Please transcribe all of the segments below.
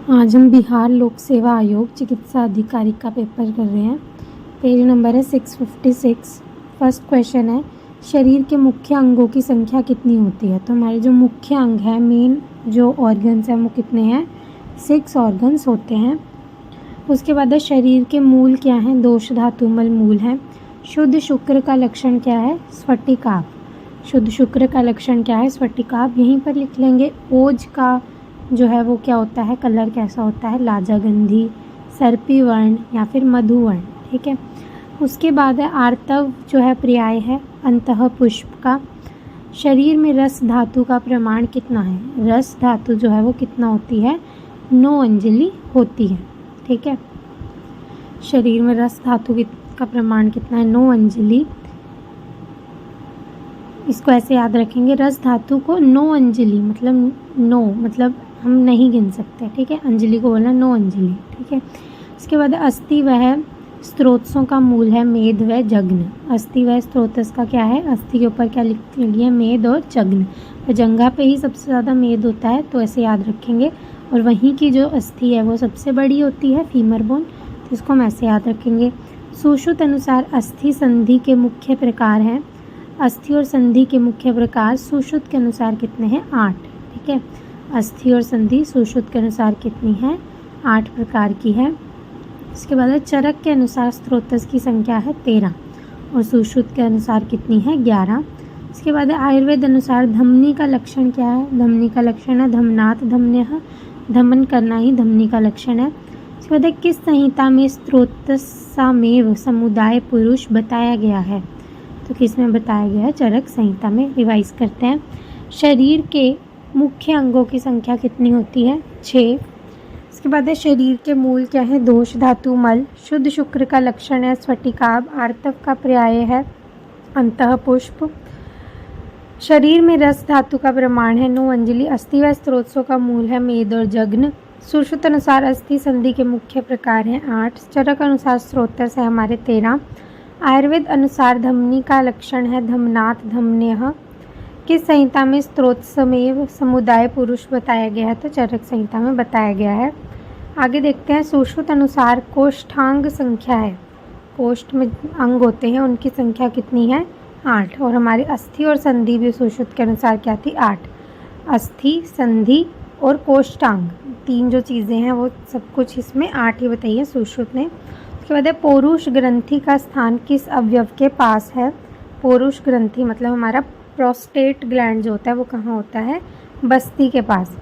आज हम बिहार लोक सेवा आयोग चिकित्सा अधिकारी का पेपर कर रहे हैं। पेज नंबर है 656। फर्स्ट क्वेश्चन है, शरीर के मुख्य अंगों की संख्या कितनी होती है। तो हमारे जो मुख्य अंग है, मेन जो ऑर्गन्स हैं वो कितने हैं, 6 ऑर्गन्स होते हैं। उसके बाद है शरीर के मूल क्या हैं, दोष धातुमल मूल हैं। शुद्ध शुक्र का लक्षण क्या है, स्फटिकाभ। शुद्ध शुक्र का लक्षण क्या है, स्फटिकाभ। यहीं पर लिख लेंगे। ओज का जो है वो क्या होता है, कलर कैसा होता है, लाजागंधी, सर्पी वर्ण या फिर मधुवर्ण। ठीक है। उसके बाद है आर्तव जो है पर्याय है अंतः पुष्प का। शरीर में रस धातु का प्रमाण कितना है, रस धातु जो है वो कितना होती है, 9 अंजलि होती है। ठीक है। शरीर में रस धातु का प्रमाण कितना है, 9 अंजलि। इसको ऐसे याद रखेंगे, रस धातु को 9 अंजलि मतलब 9 मतलब हम नहीं गिन सकते। ठीक है। अंजलि को बोलना 9 अंजलि। ठीक है। उसके बाद अस्थि वह स्त्रोतों का मूल है मेद व जघ्न। अस्थि वह स्त्रोतस का क्या है, अस्थि के ऊपर क्या लिख लिया, मेद और जघ्न। तो जंघा पे ही सबसे ज़्यादा मेद होता है, तो ऐसे याद रखेंगे। और वहीं की जो अस्थि है वो सबसे बड़ी होती है, फीमर बोन, तो इसको हम ऐसे याद रखेंगे। सुश्रुत अनुसार अस्थि संधि के मुख्य प्रकार हैं। अस्थि और संधि के मुख्य प्रकार सुश्रुत के अनुसार कितने हैं, 8। ठीक है। अस्थि और संधि सुश्रुत के अनुसार कितनी है, 8 प्रकार की है। इसके बाद चरक के अनुसार स्त्रोतस की संख्या है 13 और सुश्रुत के अनुसार कितनी है, 11। इसके बाद आयुर्वेद अनुसार धमनी का लक्षण क्या है, धमनी का लक्षण है धमनात् धमन्यः, धमन करना ही धमनी का लक्षण है। इसके बाद किस संहिता में स्त्रोतसामेव समुदाय पुरुष बताया गया है, तो किस में बताया गया है, चरक संहिता में। रिवाइज करते हैं। शरीर के मुख्य अंगों की संख्या कितनी होती है, 6। इसके बाद है शरीर के मूल क्या है, दोष धातु मल। शुद्ध शुक्र का लक्षण है स्फटिकाभ। आर्तव का पर्याय है अंतः पुष्प। शरीर में रस धातु का प्रमाण है 9 अंजलि। अस्थि व स्त्रोतों का मूल है मेद और जघ्न। सुश्रुत अनुसार अस्थि संधि के मुख्य प्रकार हैं 8। चरक अनुसार स्त्रोतस है हमारे 13। आयुर्वेद अनुसार धमनी का लक्षण है धमनात् धमन्यः। किस संहिता में स्त्रोतसमेव समुदाय पुरुष बताया गया है, तो चरक संहिता में बताया गया है। आगे देखते हैं। सुश्रुत अनुसार कोष्ठांग संख्या है, कोष्ठ में अंग होते हैं उनकी संख्या कितनी है, 8। और हमारी अस्थि और संधि भी सुश्रुत के अनुसार क्या थी, 8। अस्थि, संधि और कोष्ठांग, 3 जो चीज़ें हैं वो सब कुछ इसमें 8 ही बताइए सुश्रुत ने। उसके बाद है पौरुष ग्रंथि का स्थान किस अवयव के पास है। पौरुष ग्रंथि मतलब हमारा प्रोस्टेट ग्लैंड जो होता है वो कहाँ होता है, बस्ती के पास,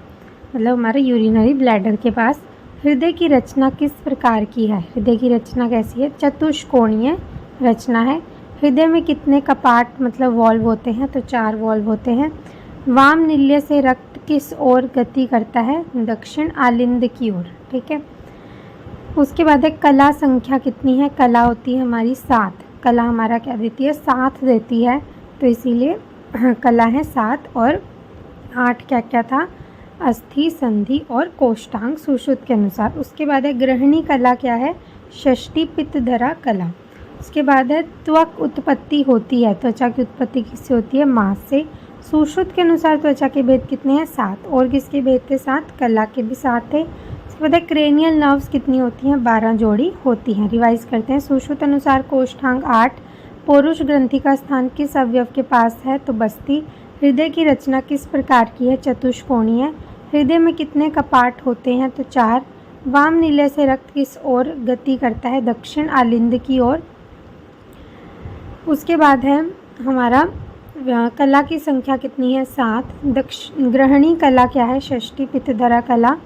मतलब हमारे यूरिनरी ब्लैडर के पास। हृदय की रचना किस प्रकार की है, हृदय की रचना कैसी है, चतुष्कोणीय रचना है। हृदय में कितने कपाट मतलब वॉल्व होते हैं, तो 4 वॉल्व होते हैं। वाम नील्य से रक्त किस ओर गति करता है, दक्षिण आलिंद की ओर। ठीक है। उसके बाद है कला संख्या कितनी है, कला होती है हमारी 7। कला हमारा क्या देती है, 7 देती है, तो इसीलिए कला है 7। और 8 क्या क्या था, अस्थि, संधि और कोष्ठांग सुश्रुत के अनुसार। उसके बाद है गृहिणी कला क्या है, षष्ठी पित्तधरा कला। उसके बाद है त्वक उत्पत्ति होती है, त्वचा की उत्पत्ति किससे होती है, मांस से। सुश्रुत के अनुसार त्वचा के भेद कितने हैं, 7। और किसके भेद थे, 7, कला के भी 7 थे। उसके बाद है क्रेनियल नर्व्स कितनी होती हैं, 12 जोड़ी होती हैं। रिवाइज करते हैं। सुश्रुत अनुसार कोष्ठांग 8। पौरुष ग्रंथि का स्थान किस अवयव के पास है, तो बस्ती। हृदय की रचना किस प्रकार की है, चतुष्कोणीय। हृदय में कितने कपाट होते हैं, तो 4। वाम नील्य से रक्त किस ओर गति करता है, दक्षिण आलिंद की ओर। उसके बाद है हमारा कला की संख्या कितनी है, 7। गृहिणी कला क्या है, षष्ठी पित्तधरा कला।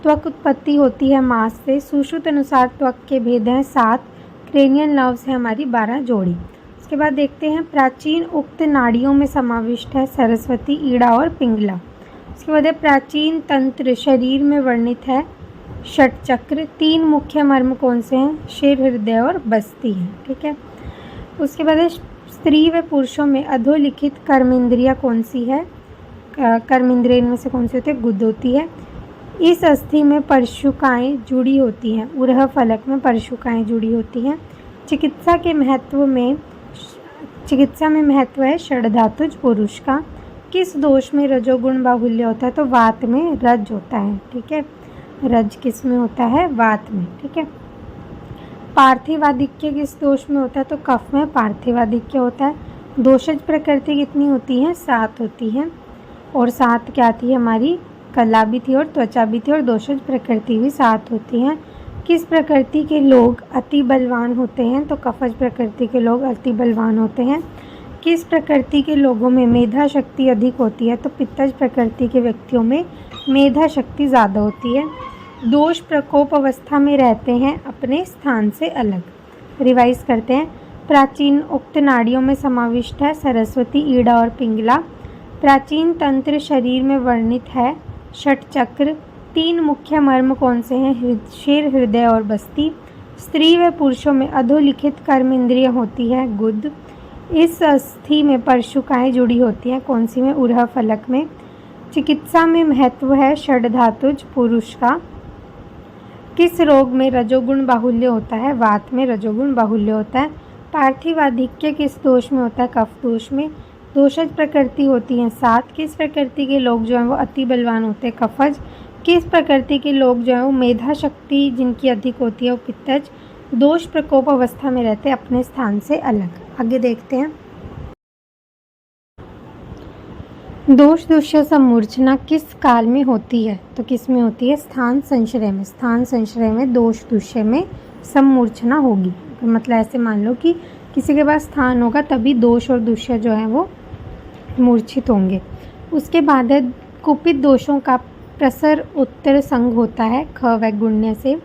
त्वक उत्पत्ति होती है मांस से। सुश्रुत अनुसार त्वक के भेद हैं 7। क्रेनियल नर्व्स है हमारी 12 जोड़ी। उसके बाद देखते हैं प्राचीन उक्त नाड़ियों में समाविष्ट है सरस्वती, ईड़ा और पिंगला। उसके बाद है प्राचीन तंत्र शरीर में वर्णित है षटचक्र। 3 मुख्य मर्म कौन से हैं, शिर, हृदय और बस्ती हैं। ठीक है। उसके बाद है स्त्री व पुरुषों में अधोलिखित कर्मेंद्रिया कौन सी है, कर्मेंद्रिय इनमें से कौन सी होती है, गुद होती है। इस अस्थि में परशुकाएँ जुड़ी होती हैं, उरह फलक में परशुकाएँ जुड़ी होती हैं। चिकित्सा में महत्व है षड्धातुज पुरुष का। किस दोष में रजोगुण बाहुल्य होता है, तो वात में रज होता है। ठीक है। रज किस में होता है? वात में। ठीक है। पार्थिवाधिक्य किस दोष में होता है? तो कफ में पार्थिवाधिक्य होता है। दोषज प्रकृति कितनी होती है? 7 होती है। और 7 क्या थी हमारी? कला भी थी और त्वचा भी थी, और दोषज प्रकृति भी 7 होती हैं। किस प्रकृति के लोग अति बलवान होते हैं? तो कफज प्रकृति के लोग अति बलवान होते हैं। किस प्रकृति के लोगों में मेधा शक्ति अधिक होती है? तो पित्तज प्रकृति के व्यक्तियों में मेधा शक्ति ज़्यादा होती है। दोष प्रकोप अवस्था में रहते हैं अपने स्थान से अलग। रिवाइज करते हैं। प्राचीन उक्त नाड़ियों में समाविष्ट है सरस्वती, ईड़ा और पिंगला। प्राचीन तंत्र शरीर में वर्णित है षट चक्र। 3 मुख्य मर्म कौन से हैं? शिर, हृदय और बस्ती। स्त्री व पुरुषों में अधोलिखित कर्म इंद्रिय होती है गुद। इस अस्थि में परशुकाएँ जुड़ी होती हैं, कौन सी में? उरह फलक में। चिकित्सा में महत्व है षड्धातुज पुरुष का। किस रोग में रजोगुण बाहुल्य होता है? वात में रजोगुण बाहुल्य होता है। पार्थिवाधिक्य किस दोष में होता है? कफ दोष में। दोषज प्रकृति होती है 7। किस प्रकृति के लोग जो हैं वो अति बलवान होते हैं? कफज। किस प्रकृति के लोग जो हैं वो मेधा शक्ति जिनकी अधिक होती है वो पित्तज। दोष प्रकोप अवस्था में रहते हैं अपने स्थान से अलग। आगे देखते हैं। दोष दूष्य समूर्छना किस काल में होती है? तो किस में होती है? स्थान संश्रय में। स्थान संश्रय में दोष दूष्य में समूर्छना होगी। मतलब ऐसे मान लो कि किसी के पास स्थान होगा तभी दोष और दूष्य जो है वो मूर्छित होंगे। उसके बाद है कुपित दोषों का प्रसर उत्तर संग होता है ख व गुण्य से।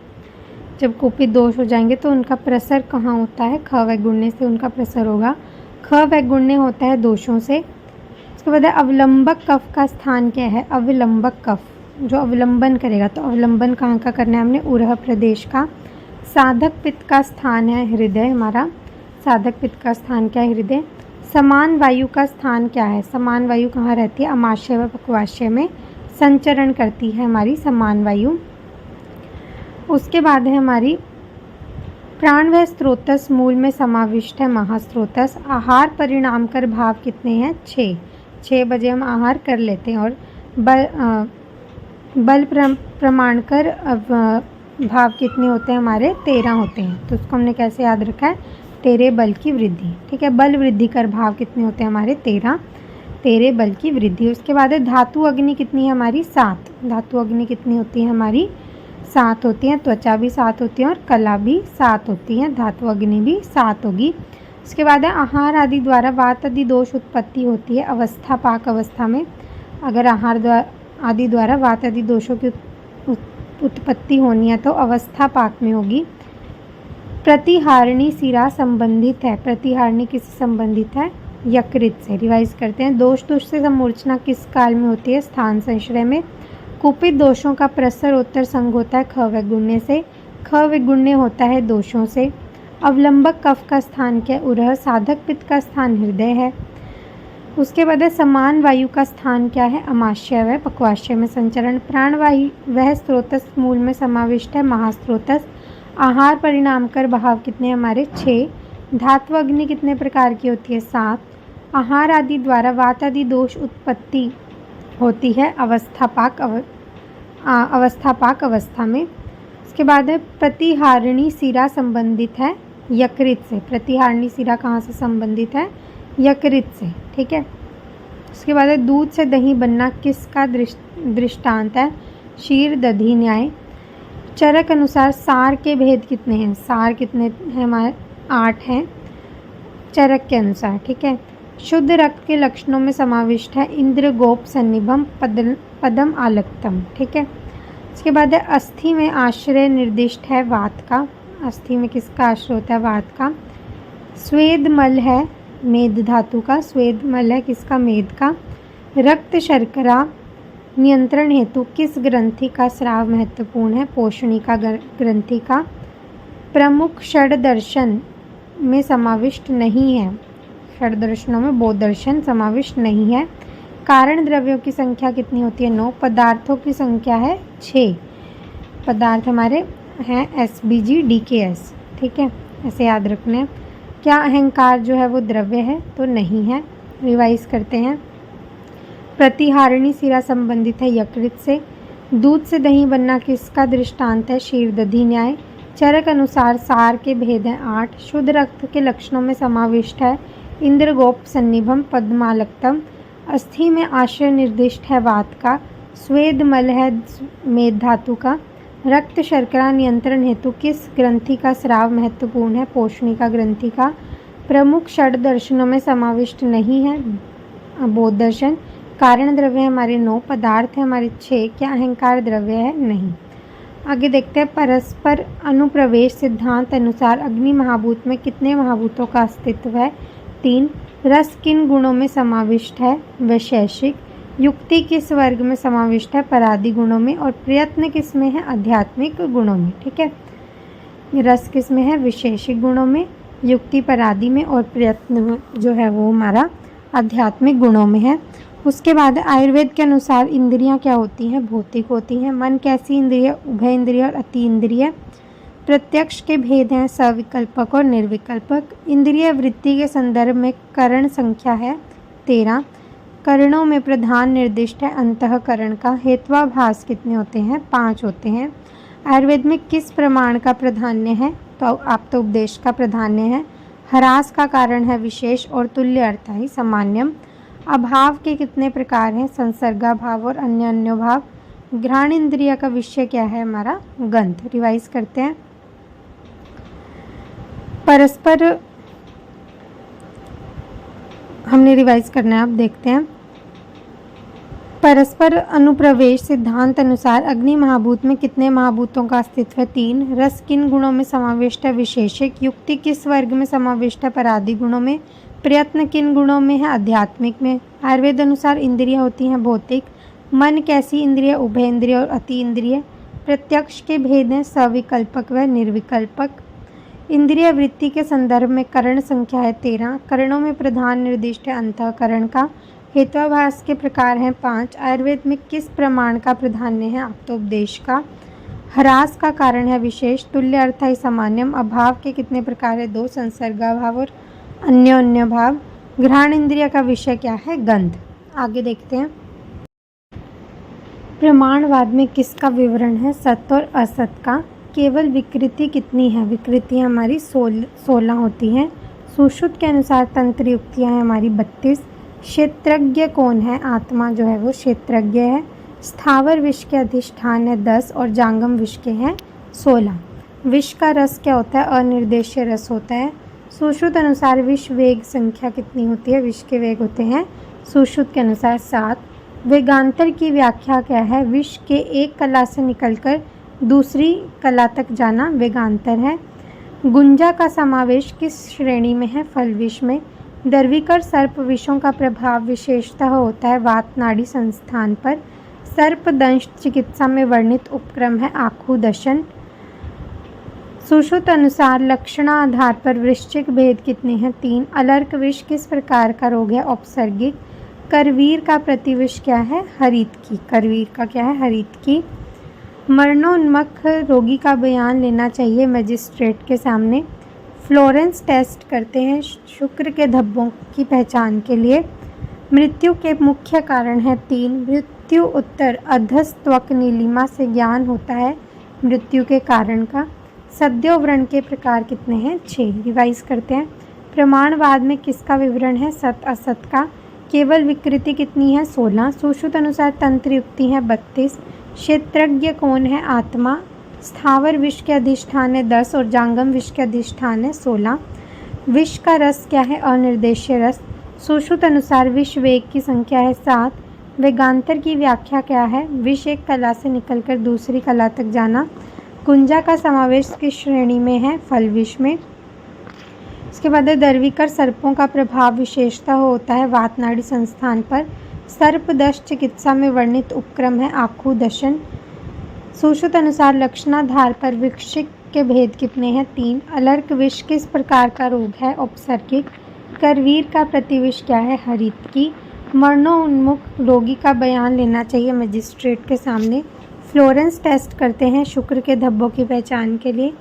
जब कुपित दोष हो जाएंगे तो उनका प्रसर कहाँ होता है? ख व गुण्य से उनका प्रसर होगा। ख व गुण्य होता है दोषों से। उसके बाद अवलंबक कफ का स्थान क्या है? अवलंबक कफ जो अवलंबन करेगा, तो अवलंबन कहाँ का करना है हमने? उरह प्रदेश का। साधक पित्त का स्थान है हृदय हमारा। साधक पित्त का स्थान क्या है? हृदय। समान वायु का स्थान क्या है? समान वायु कहाँ रहती है? अमाशय व पक्वाशय में संचरण करती है हमारी समान वायु। उसके बाद है हमारी प्राण व स्रोतस मूल में समाविष्ट है महास्रोतस। आहार परिणाम कर भाव कितने हैं? 6 बजे हम आहार कर लेते हैं। और बल प्रमाण कर भाव कितने होते हैं हमारे? 13 होते हैं। तो उसको हमने कैसे याद रखा है? 13 बल की वृद्धि। ठीक है। बल वृद्धि कर भाव कितने होते हैं हमारे? 13 बल की वृद्धि। उसके बाद है धातु अग्नि कितनी है हमारी? 7। धातु अग्नि कितनी होती है हमारी? 7 होती हैं। त्वचा भी 7 होती है और कला भी 7 होती है। धातु अग्नि भी 7 होगी। उसके बाद है आहार आदि द्वारा वात आदि दोष उत्पत्ति होती है अवस्था पाक अवस्था में। अगर आहार आदि द्वारा वात आदि दोषों की उत्पत्ति होनी है तो अवस्था पाक में होगी। प्रतिहारिणी सिरा संबंधित है। प्रतिहारिणी किससे संबंधित है? यकृत से। रिवाइज करते हैं। दोष दूष से समूर्छना किस काल में होती है? स्थान संश्रय में। कुपित दोषों का प्रसर उत्तर संग होता है ख व गुण्य से। ख व गुण्य होता है दोषों से। अवलंबक कफ का स्थान क्या है? उरह। साधक पित्त का स्थान हृदय है। उसके बाद है समान वायु का स्थान क्या है? अमाशय व पक्वाशय में संचरण। प्राणवायु वह स्रोतस मूल में समाविष्ट है महास्रोतस। आहार परिणाम कर भाव कितने हमारे? 6। धातु अग्नि कितने प्रकार की होती है? 7। आहार आदि द्वारा वात आदि दोष उत्पत्ति होती है अवस्था पाक अवस्था में। उसके बाद है प्रतिहारिणी सिरा संबंधित है यकृत से। प्रतिहारिणी सिरा कहाँ से संबंधित है? यकृत से। ठीक है। उसके बाद है दूध से दही बनना किसका दृष्टांत है? क्षीर दधि न्याय। चरक अनुसार सार के भेद कितने हैं? सार कितने हैं हमारे? 8 हैं चरक के अनुसार। ठीक है। शुद्ध रक्त के लक्षणों में समाविष्ट है इंद्र गोप सन्निभम पदम आलक्तम। ठीक है। इसके बाद है अस्थि में आश्रय निर्दिष्ट है वात का। अस्थि में किसका आश्रय होता है? वात का। स्वेद मल है मेद धातु का। स्वेद मल है किसका? मेद का। रक्त शर्करा नियंत्रण हेतु किस ग्रंथि का स्राव महत्वपूर्ण है? पोषणिका ग्रंथि का। प्रमुख षड दर्शन में समाविष्ट नहीं है। षड दर्शनों में बोध दर्शन समाविष्ट नहीं है। कारण द्रव्यों की संख्या कितनी होती है? 9। पदार्थों की संख्या है 6। पदार्थ हमारे हैं SBG DKS। ठीक है। ऐसे याद रखना है। क्या अहंकार जो है वो द्रव्य है? तो नहीं है। रिवाइज करते हैं। प्रतिहारिणी सिरा संबंधित है यकृत से। दूध से दही बनना किसका दृष्टांत है? क्षीरदधी न्याय। चरक अनुसार सार के भेद हैं 8। शुद्ध रक्त के लक्षणों में समाविष्ट है इंद्रगोप सन्निभम पद्मालक्तम। अस्थि में आश्रय निर्दिष्ट है वात का। स्वेद मल है मेद धातु का। रक्त शर्करा नियंत्रण हेतु किस ग्रंथि का स्राव महत्वपूर्ण है? पोषणिका ग्रंथि का। प्रमुख षड दर्शनों में समाविष्ट नहीं है बोध दर्शन। कारण द्रव्य है हमारे 9, पदार्थ है हमारे 6, क्या अहंकार द्रव्य है? नहीं। आगे देखते हैं, परस्पर अनुप्रवेश सिद्धांत अनुसार अग्नि महाभूत में कितने महाभूतों का अस्तित्व है? 3। रस किन गुणों में समाविष्ट है? वैशेषिक। युक्ति किस वर्ग में समाविष्ट है? परादि गुणों में। और प्रयत्न किस में है? आध्यात्मिक गुणों में। ठीक है, रस किस में है? विशेषिक गुणों में, युक्ति परादि में, और प्रयत्न जो है वो हमारा आध्यात्मिक गुणों में है। उसके बाद आयुर्वेद के अनुसार इंद्रियां क्या होती हैं? भौतिक होती हैं। मन कैसी इंद्रिय? उभय इंद्रिय और अति इंद्रिय। प्रत्यक्ष के भेद हैं सविकल्पक और निर्विकल्पक। इंद्रिय वृत्ति के संदर्भ में करण संख्या है 13। करणों में प्रधान निर्दिष्ट है अंतःकरण का। हेत्वाभास कितने होते हैं? 5 होते हैं। आयुर्वेद में किस प्रमाण का प्राधान्य है? तो आप्तोपदेश का प्राधान्य है। ह्रास का कारण है विशेष और तुल्य अर्थ ही सामान्यम। अभाव के कितने प्रकार हैं? संसर्गाभाव और अन्य अन्योभाव। घ्राण इंद्रिय का विषय क्या है? हमारा गंध। रिवाइज करते हैं। परस्पर हमने रिवाइज करना है, अब देखते हैं। परस्पर अनुप्रवेश सिद्धांत अनुसार अग्नि महाभूत में कितने महाभूतों का अस्तित्व है? 3। रस किन गुणों में समाविष्ट है? विशेषिक। युक्ति किस वर्ग में समाविष्ट है? परादि गुणों में। प्रयत्न किन गुणों में है? आध्यात्मिक में। आयुर्वेद अनुसार इंद्रियां होती हैं भौतिक। मन कैसी इंद्रिय? उभय इंद्रिय और अति इंद्रिय। प्रत्यक्ष के भेद हैं सविकल्पक व निर्विकल्पक। इंद्रिय वृत्ति के संदर्भ में करण संख्या है 13। करणों में प्रधान निर्दिष्ट है अंतःकरण का। हेत्वाभास के प्रकार हैं 5। आयुर्वेद में किस प्रमाण का प्राधान्य है? आप्तोपदेश का। ह्रास का कारण है विशेष, तुल्य अर्थ है सामान्यम। अभाव के कितने प्रकार है? 2। संसर्गाभाव और अन्योन्य भाव। घ्राण इंद्रिय का विषय क्या है? गंध। आगे देखते हैं, प्रमाणवाद में किसका विवरण है? सत्य और असत का। केवल विकृति कितनी है? विकृतियाँ हमारी 16 होती हैं। सुश्रुत के अनुसार तंत्र युक्तियाँ हैं हमारी 32। क्षेत्रज्ञ कौन है? आत्मा जो है वो क्षेत्रज्ञ है। स्थावर विष के अधिष्ठान है 10 और जांगम विष के हैं 16। विष का रस क्या होता है? अनिर्देश्य रस होता है। सुश्रुत अनुसार विष वेग संख्या कितनी होती है? विष के वेग होते हैं सुश्रुत के अनुसार 7। वेगांतर की व्याख्या क्या है? विष के एक कला से निकलकर दूसरी कला तक जाना वेगांतर है। गुंजा का समावेश किस श्रेणी में है? फल विष में। दर्विकर सर्प विषों का प्रभाव विशेषतः होता है वात नाड़ी संस्थान पर। सर्पदंश चिकित्सा में वर्णित उपक्रम है आखू दशन। सुश्रुत अनुसार लक्षणाधार पर वृश्चिक भेद कितने हैं? 3। अलर्क विष किस प्रकार का रोग है? औपसर्गिक। करवीर का प्रतिविष क्या है? हरित की। करवीर का क्या है? हरित की। मरणोन्मुख रोगी का बयान लेना चाहिए मजिस्ट्रेट के सामने। फ्लोरेंस टेस्ट करते हैं शुक्र के धब्बों की पहचान के लिए। मृत्यु के मुख्य कारण है 3। मृत्यु उत्तर अधस्त्वक नीलिमा से ज्ञान होता है मृत्यु के कारण का। सद्यो व्रण के प्रकार कितने हैं? 6। रिवाइज करते हैं। प्रमाणवाद में किसका विवरण है? सत असत का। केवल विकृति कितनी है? 16। सुश्रुत अनुसार तंत्र युक्ति है 32। क्षेत्रज्ञ कौन है? आत्मा। स्थावर विष के अधिष्ठान है 10 और जांगम विष के अधिष्ठान है 16। विष का रस क्या है? अनिर्देश्य रस। सुश्रुत अनुसार विष वेग की संख्या है 7। वेगांतर की व्याख्या क्या है? विष एक कला से निकलकर दूसरी कला तक जाना। गुंजा का समावेश किस श्रेणी में है? फल विष में। इसके बाद दर्विकर सर्पों का प्रभाव विशेषतः होता है वात नाड़ी संस्थान पर। सर्पदंश चिकित्सा में वर्णित उपक्रम है आखू दशन। सुश्रुत अनुसार लक्षणाधार पर वृश्चिक के भेद कितने हैं? 3। अलर्क विष किस प्रकार का रोग है? औपसर्गिक। करवीर का प्रतिविष क्या है? हरित की। मरणोन्मुख रोगी का बयान लेना चाहिए मजिस्ट्रेट के सामने। फ्लोरेंस टेस्ट करते हैं शुक्र के धब्बों की पहचान के लिए।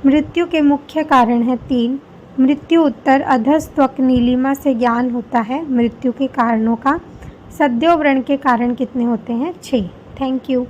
मृत्यु के मुख्य कारण है 3। मृत्यु उत्तर अधस्त्वक नीलिमा से ज्ञान होता है मृत्यु के कारणों का। सद्यो व्रण के कारण कितने होते हैं? 6। Thank you.